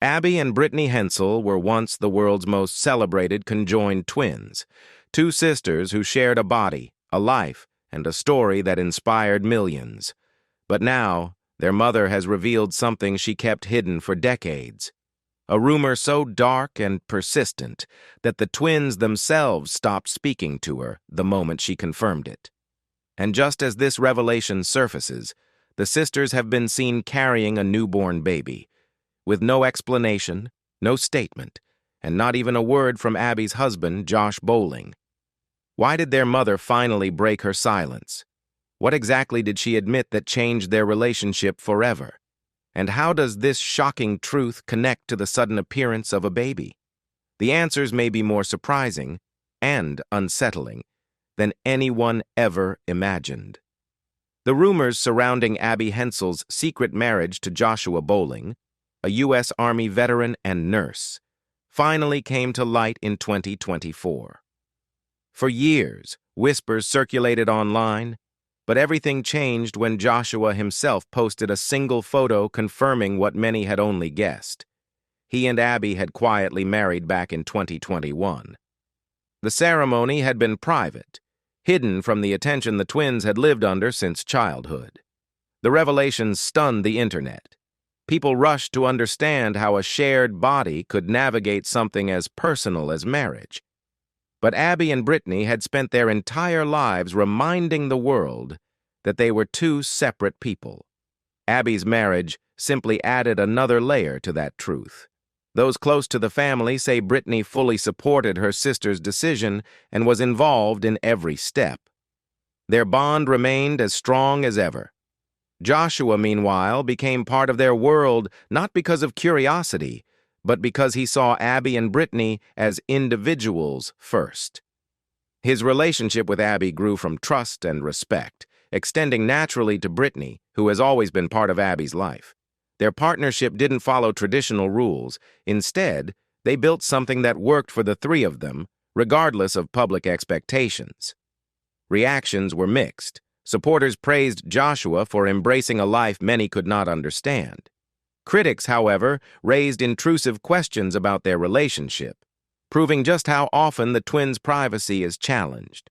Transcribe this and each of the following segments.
Abby and Brittany Hensel were once the world's most celebrated conjoined twins, two sisters who shared a body, a life, and a story that inspired millions. But now, their mother has revealed something she kept hidden for decades. A rumor so dark and persistent that the twins themselves stopped speaking to her the moment she confirmed it. And just as this revelation surfaces, the sisters have been seen carrying a newborn baby, with no explanation, no statement, and not even a word from Abby's husband, Josh Bowling. Why did their mother finally break her silence? What exactly did she admit that changed their relationship forever? And how does this shocking truth connect to the sudden appearance of a baby? The answers may be more surprising and unsettling than anyone ever imagined. The rumors surrounding Abby Hensel's secret marriage to Joshua Bowling, a U.S. Army veteran and nurse, finally came to light in 2024. For years, whispers circulated online, but everything changed when Joshua himself posted a single photo confirming what many had only guessed. He and Abby had quietly married back in 2021. The ceremony had been private, hidden from the attention the twins had lived under since childhood. The revelations stunned the internet. People rushed to understand how a shared body could navigate something as personal as marriage. But Abby and Brittany had spent their entire lives reminding the world that they were two separate people. Abby's marriage simply added another layer to that truth. Those close to the family say Brittany fully supported her sister's decision and was involved in every step. Their bond remained as strong as ever. Joshua, meanwhile, became part of their world not because of curiosity, but because he saw Abby and Brittany as individuals first. His relationship with Abby grew from trust and respect, extending naturally to Brittany, who has always been part of Abby's life. Their partnership didn't follow traditional rules. Instead, they built something that worked for the three of them, regardless of public expectations. Reactions were mixed. Supporters praised Joshua for embracing a life many could not understand. Critics, however, raised intrusive questions about their relationship, proving just how often the twins' privacy is challenged.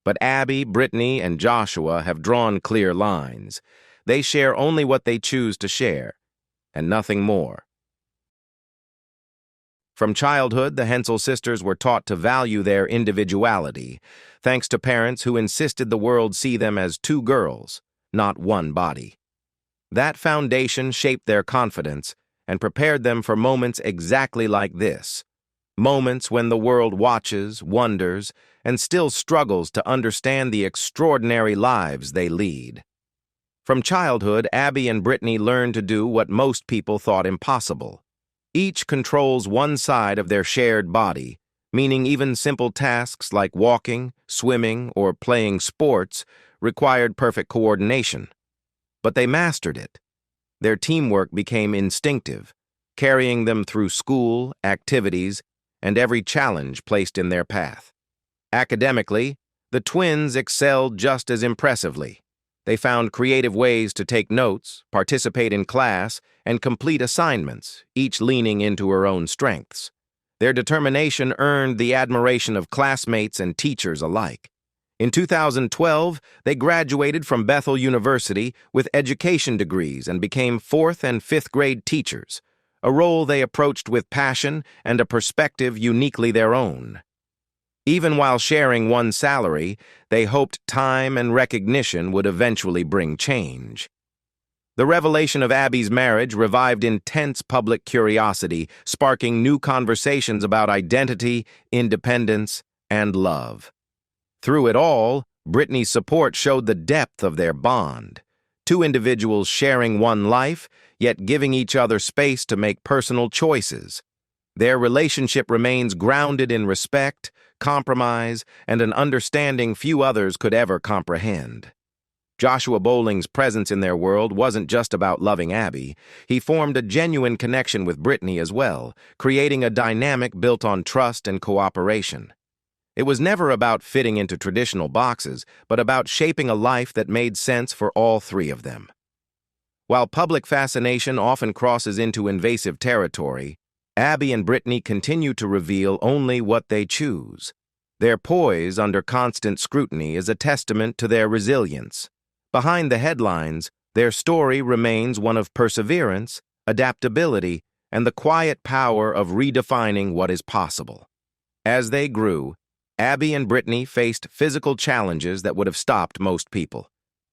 But Abby, Brittany, and Joshua have drawn clear lines. They share only what they choose to share, and nothing more. From childhood, the Hensel sisters were taught to value their individuality, thanks to parents who insisted the world see them as two girls, not one body. That foundation shaped their confidence and prepared them for moments exactly like this. Moments when the world watches, wonders, and still struggles to understand the extraordinary lives they lead. From childhood, Abby and Brittany learned to do what most people thought impossible. Each controls one side of their shared body, meaning even simple tasks like walking, swimming, or playing sports required perfect coordination. But they mastered it. Their teamwork became instinctive, carrying them through school, activities, and every challenge placed in their path. Academically, the twins excelled just as impressively. They found creative ways to take notes, participate in class, and complete assignments, each leaning into her own strengths. Their determination earned the admiration of classmates and teachers alike. In 2012, they graduated from Bethel University with education degrees and became 4th and 5th grade teachers, a role they approached with passion and a perspective uniquely their own. Even while sharing one salary, they hoped time and recognition would eventually bring change. The revelation of Abby's marriage revived intense public curiosity, sparking new conversations about identity, independence, and love. Through it all, Brittany's support showed the depth of their bond. Two individuals sharing one life, yet giving each other space to make personal choices. Their relationship remains grounded in respect, compromise, and an understanding few others could ever comprehend. Joshua Bowling's presence in their world wasn't just about loving Abby. He formed a genuine connection with Brittany as well, creating a dynamic built on trust and cooperation. It was never about fitting into traditional boxes, but about shaping a life that made sense for all three of them. While public fascination often crosses into invasive territory, Abby and Brittany continue to reveal only what they choose. Their poise under constant scrutiny is a testament to their resilience. Behind the headlines, their story remains one of perseverance, adaptability, and the quiet power of redefining what is possible. As they grew, Abby and Brittany faced physical challenges that would have stopped most people.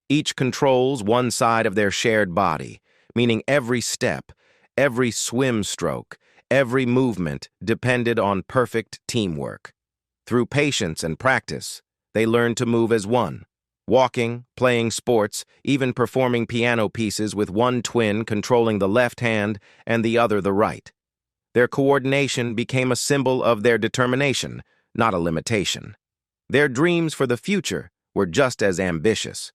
Each controls one side of their shared body, meaning every step, every swim stroke, every movement depended on perfect teamwork. Through patience and practice, they learned to move as one, walking, playing sports, even performing piano pieces with one twin controlling the left hand and the other the right. Their coordination became a symbol of their determination, not a limitation. Their dreams for the future were just as ambitious.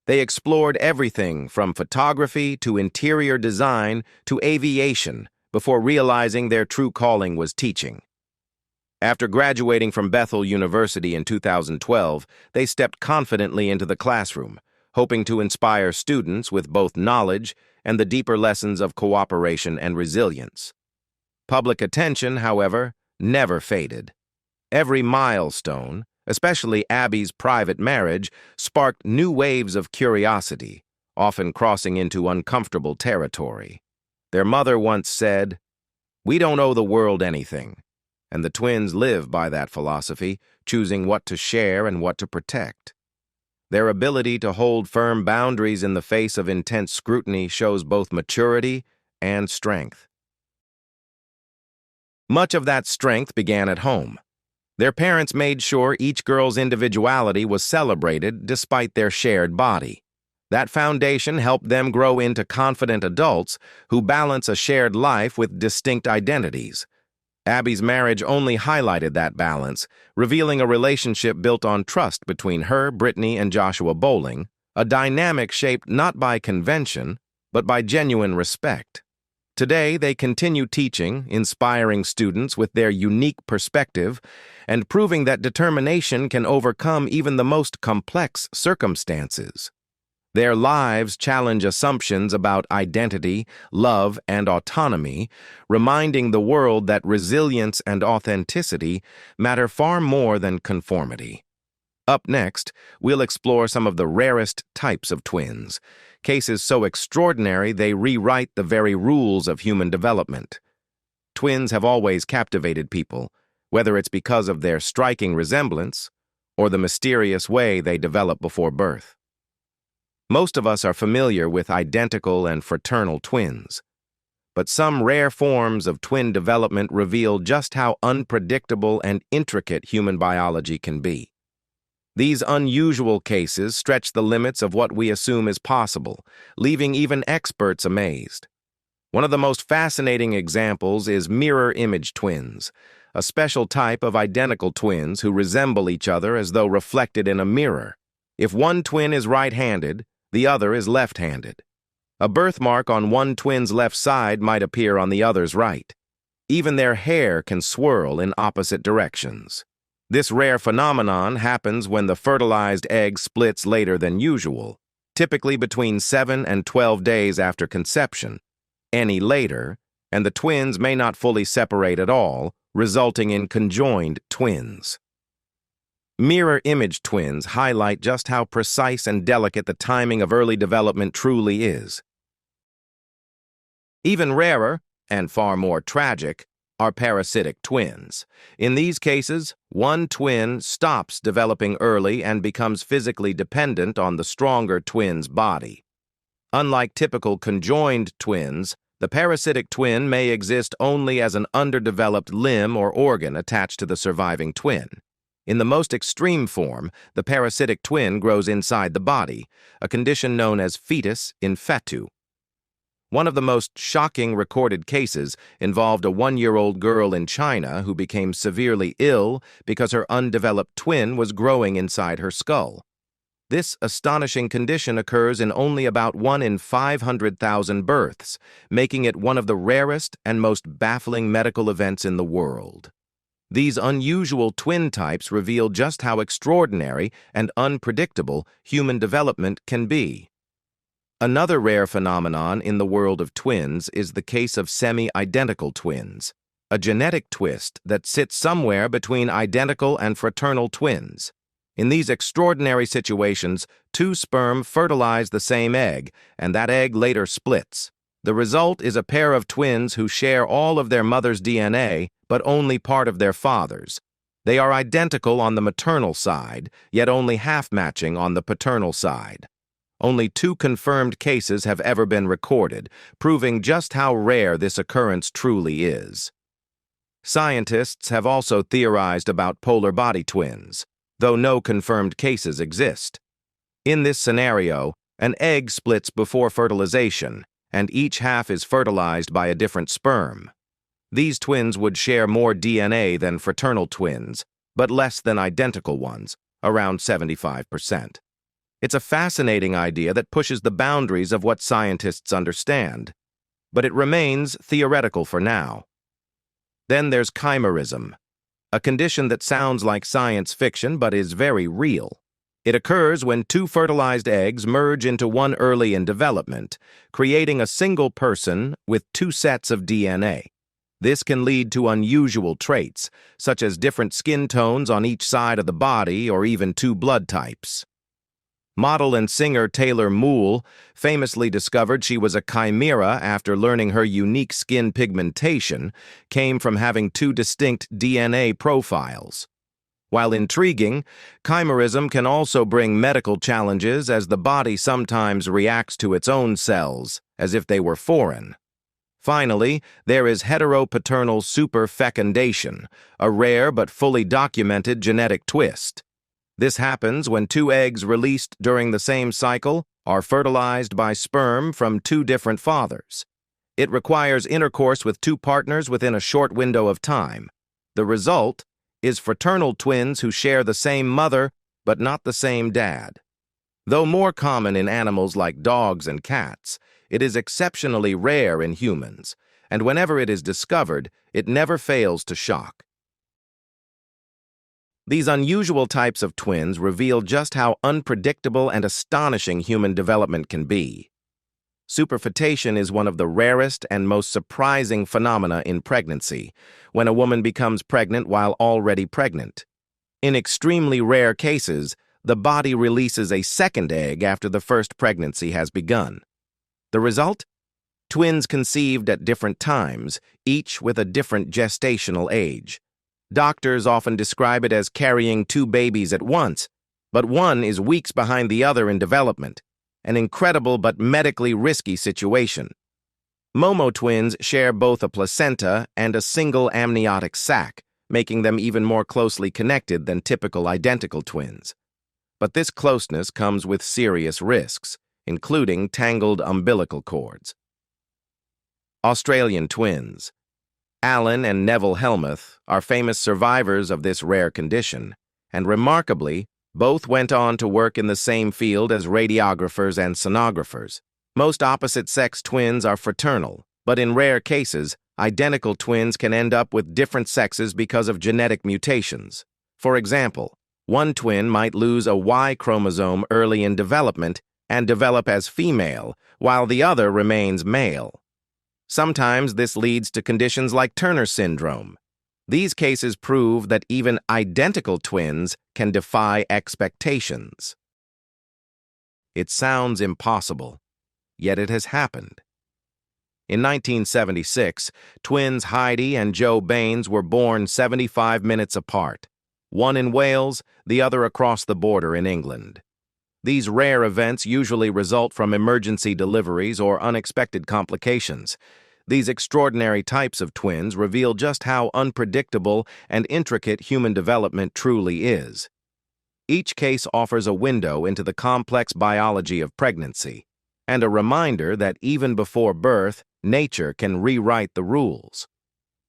They explored everything from photography to interior design to aviation before realizing their true calling was teaching. After graduating from Bethel University in 2012, they stepped confidently into the classroom, hoping to inspire students with both knowledge and the deeper lessons of cooperation and resilience. Public attention, however, never faded. Every milestone, especially Abby's private marriage, sparked new waves of curiosity, often crossing into uncomfortable territory. Their mother once said, "We don't owe the world anything," and the twins live by that philosophy, choosing what to share and what to protect. Their ability to hold firm boundaries in the face of intense scrutiny shows both maturity and strength. Much of that strength began at home. Their parents made sure each girl's individuality was celebrated despite their shared body. That foundation helped them grow into confident adults who balance a shared life with distinct identities. Abby's marriage only highlighted that balance, revealing a relationship built on trust between her, Brittany, and Joshua Bowling, a dynamic shaped not by convention, but by genuine respect. Today, they continue teaching, inspiring students with their unique perspective, and proving that determination can overcome even the most complex circumstances. Their lives challenge assumptions about identity, love, and autonomy, reminding the world that resilience and authenticity matter far more than conformity. Up next, we'll explore some of the rarest types of twins, cases so extraordinary they rewrite the very rules of human development. Twins have always captivated people, whether it's because of their striking resemblance or the mysterious way they develop before birth. Most of us are familiar with identical and fraternal twins, but some rare forms of twin development reveal just how unpredictable and intricate human biology can be. These unusual cases stretch the limits of what we assume is possible, leaving even experts amazed. One of the most fascinating examples is mirror image twins, a special type of identical twins who resemble each other as though reflected in a mirror. If one twin is right-handed, the other is left-handed. A birthmark on one twin's left side might appear on the other's right. Even their hair can swirl in opposite directions. This rare phenomenon happens when the fertilized egg splits later than usual, typically between 7 and 12 days after conception. Any later, and the twins may not fully separate at all, resulting in conjoined twins. Mirror image twins highlight just how precise and delicate the timing of early development truly is. Even rarer, and far more tragic, are parasitic twins. In these cases, one twin stops developing early and becomes physically dependent on the stronger twin's body. Unlike typical conjoined twins, the parasitic twin may exist only as an underdeveloped limb or organ attached to the surviving twin. In the most extreme form, the parasitic twin grows inside the body, a condition known as fetus in fetu. One of the most shocking recorded cases involved a 1-year-old girl in China who became severely ill because her undeveloped twin was growing inside her skull. This astonishing condition occurs in only about 1 in 500,000 births, making it one of the rarest and most baffling medical events in the world. These unusual twin types reveal just how extraordinary and unpredictable human development can be. Another rare phenomenon in the world of twins is the case of semi-identical twins, a genetic twist that sits somewhere between identical and fraternal twins. In these extraordinary situations, two sperm fertilize the same egg, and that egg later splits. The result is a pair of twins who share all of their mother's DNA, but only part of their father's. They are identical on the maternal side, yet only half-matching on the paternal side. Only 2 confirmed cases have ever been recorded, proving just how rare this occurrence truly is. Scientists have also theorized about polar body twins, though no confirmed cases exist. In this scenario, an egg splits before fertilization, and each half is fertilized by a different sperm. These twins would share more DNA than fraternal twins, but less than identical ones, around 75%. It's a fascinating idea that pushes the boundaries of what scientists understand, but it remains theoretical for now. Then there's chimerism, a condition that sounds like science fiction but is very real. It occurs when 2 fertilized eggs merge into one early in development, creating a single person with 2 sets of DNA. This can lead to unusual traits, such as different skin tones on each side of the body or even 2 blood types. Model and singer Taylor Moole famously discovered she was a chimera after learning her unique skin pigmentation came from having 2 distinct DNA profiles. While intriguing, chimerism can also bring medical challenges as the body sometimes reacts to its own cells, as if they were foreign. Finally, there is heteropaternal superfecundation, a rare but fully documented genetic twist. This happens when 2 eggs released during the same cycle are fertilized by sperm from 2 different fathers. It requires intercourse with 2 partners within a short window of time. The result is fraternal twins who share the same mother but not the same dad. Though more common in animals like dogs and cats, it is exceptionally rare in humans, and whenever it is discovered, it never fails to shock. These unusual types of twins reveal just how unpredictable and astonishing human development can be. Superfetation is one of the rarest and most surprising phenomena in pregnancy, when a woman becomes pregnant while already pregnant. In extremely rare cases, the body releases a second egg after the first pregnancy has begun. The result? Twins conceived at different times, each with a different gestational age. Doctors often describe it as carrying 2 babies at once, but one is weeks behind the other in development, an incredible but medically risky situation. Momo twins share both a placenta and a single amniotic sac, making them even more closely connected than typical identical twins. But this closeness comes with serious risks, including tangled umbilical cords. Australian twins. Alan and Neville Helmuth are famous survivors of this rare condition, and remarkably, both went on to work in the same field as radiographers and sonographers. Most opposite-sex twins are fraternal, but in rare cases, identical twins can end up with different sexes because of genetic mutations. For example, one twin might lose a Y chromosome early in development and develop as female, while the other remains male. Sometimes this leads to conditions like Turner syndrome. These cases prove that even identical twins can defy expectations. It sounds impossible, yet it has happened. In 1976, twins Heidi and Joe Baines were born 75 minutes apart, one in Wales, the other across the border in England. These rare events usually result from emergency deliveries or unexpected complications. These extraordinary types of twins reveal just how unpredictable and intricate human development truly is. Each case offers a window into the complex biology of pregnancy, and a reminder that even before birth, nature can rewrite the rules.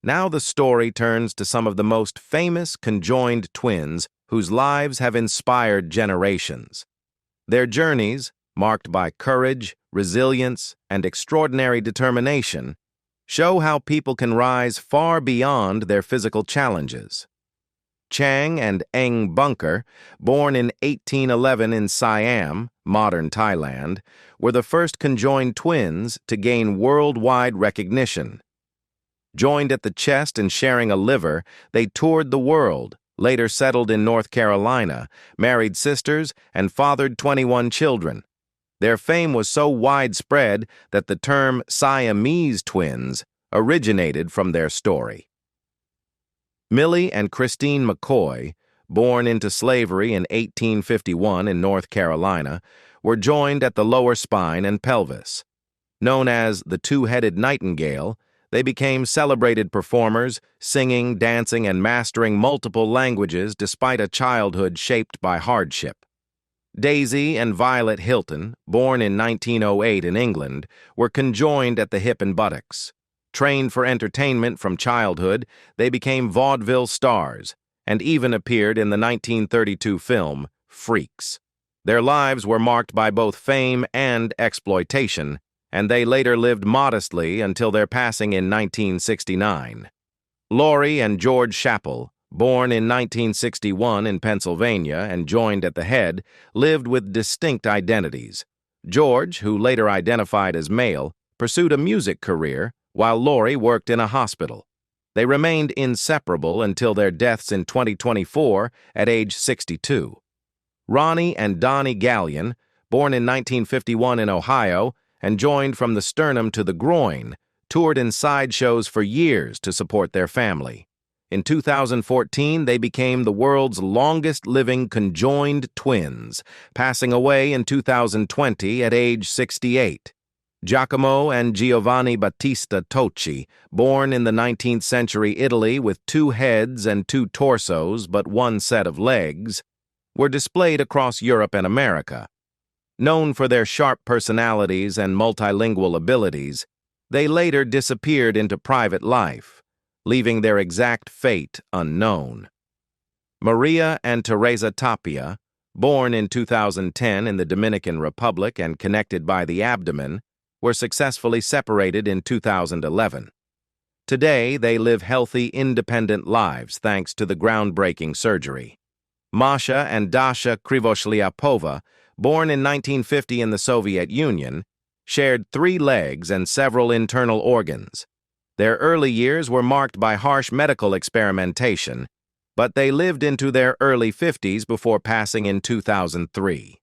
Now the story turns to some of the most famous conjoined twins whose lives have inspired generations. Their journeys, marked by courage, resilience, and extraordinary determination, show how people can rise far beyond their physical challenges. Chang and Eng Bunker, born in 1811 in Siam, modern Thailand, were the first conjoined twins to gain worldwide recognition. Joined at the chest and sharing a liver, they toured the world, later settled in North Carolina, married sisters, and fathered 21 children. Their fame was so widespread that the term Siamese twins originated from their story. Millie and Christine McCoy, born into slavery in 1851 in North Carolina, were joined at the lower spine and pelvis. Known as the two-headed nightingale, they became celebrated performers, singing, dancing, and mastering multiple languages despite a childhood shaped by hardship. Daisy and Violet Hilton, born in 1908 in England, were conjoined at the hip and buttocks. Trained for entertainment from childhood, they became vaudeville stars and even appeared in the 1932 film Freaks. Their lives were marked by both fame and exploitation, and they later lived modestly until their passing in 1969. Laurie and George Chappell, born in 1961 in Pennsylvania and joined at the head, lived with distinct identities. George, who later identified as male, pursued a music career, while Laurie worked in a hospital. They remained inseparable until their deaths in 2024 at age 62. Ronnie and Donnie Gallion, born in 1951 in Ohio and joined from the sternum to the groin, toured in sideshows for years to support their family. In 2014, they became the world's longest-living conjoined twins, passing away in 2020 at age 68. Giacomo and Giovanni Battista Tocci, born in the 19th century Italy with two heads and two torsos but one set of legs, were displayed across Europe and America. Known for their sharp personalities and multilingual abilities, they later disappeared into private life, leaving their exact fate unknown. Maria and Teresa Tapia, born in 2010 in the Dominican Republic and connected by the abdomen, were successfully separated in 2011. Today, they live healthy, independent lives thanks to the groundbreaking surgery. Masha and Dasha Krivoshlyapova, born in 1950 in the Soviet Union, shared 3 legs and several internal organs. Their early years were marked by harsh medical experimentation, but they lived into their early 50s before passing in 2003.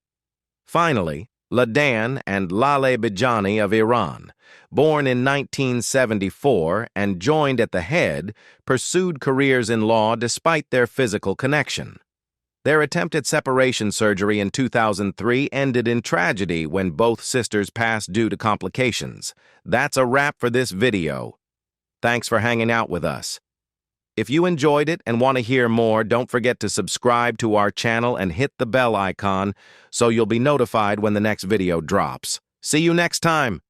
Finally, Ladan and Laleh Bijani of Iran, born in 1974 and joined at the head, pursued careers in law despite their physical connection. Their attempt at separation surgery in 2003 ended in tragedy when both sisters passed due to complications. That's a wrap for this video. Thanks for hanging out with us. If you enjoyed it and want to hear more, don't forget to subscribe to our channel and hit the bell icon so you'll be notified when the next video drops. See you next time!